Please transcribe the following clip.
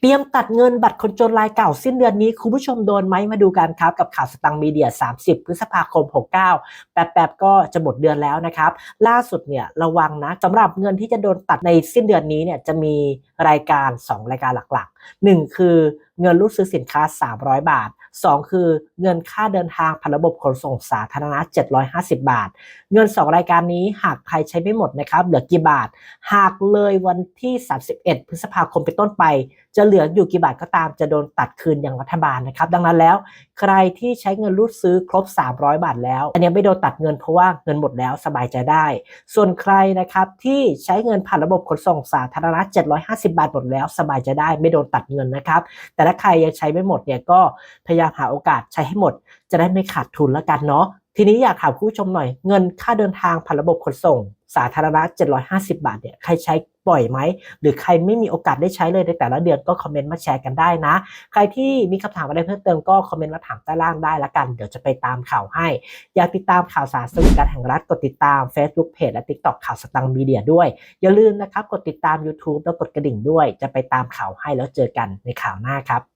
เตรียมตัดเงินบัตรคนจนรายเก่าสิ้นเดือนนี้คุณผู้ชมโดนไหมมาดูกันครับกับข่าวสตังค์มีเดีย30พฤษภาคม69แป๊บๆก็จะหมดเดือนแล้วนะครับล่าสุดเนี่ยระวังนะสำหรับเงินที่จะโดนตัดในสิ้นเดือนนี้เนี่ยจะมีรายการ2รายการหลักๆ1คือเงินรูดซื้อสินค้า300บาท2คือเงินค่าเดินทางผ่านระบบขนส่งสาธารณะ750บาทเงิน2รายการนี้หากใครใช้ไม่หมดนะครับเหลือกี่บาทหากเลยวันที่31พฤษภาคมเป็นต้นไปจะเหลืออยู่กี่บาทก็ตามจะโดนตัดคืนอย่างรัฐบาลนะครับดังนั้นแล้วใครที่ใช้เงินรูดซื้อครบ300บาทแล้วอันนี้ไม่โดนตัดเงินเพราะว่าเงินหมดแล้วสบายใจได้ส่วนใครนะครับที่ใช้เงินผ่านระบบขนส่งสาธารณะ750บาทหมดแล้วสบายใจได้ไม่โดนตัดเงินนะครับแต่ถ้าใครยังใช้ไม่หมดเนี่ยก็พยายามหาโอกาสใช้ให้หมดจะได้ไม่ขาดทุนแล้วกันเนาะทีนี้อยากถามผู้ชมหน่อยเงินค่าเดินทางผ่านระบบขนส่งสาธารณะ750บาทเนี่ยใครใช้บ่อยไหมหรือใครไม่มีโอกาสได้ใช้เลยในแต่ละเดือนก็คอมเมนต์มาแชร์กันได้นะใครที่มีคำถามอะไรเพิ่มเติมก็คอมเมนต์มาถามใต้ล่างได้ละกันเดี๋ยวจะไปตามข่าวให้อยากติดตามข่าวสารสวัสดิการแห่งรัฐกดติดตาม Facebook Page และ TikTok ข่าวสตังค์มีเดียด้วยอย่าลืมนะครับกดติดตาม YouTube แล้วกดกระดิ่งด้วยจะไปตามข่าวให้แล้วเจอกันในข่าวหน้าครับ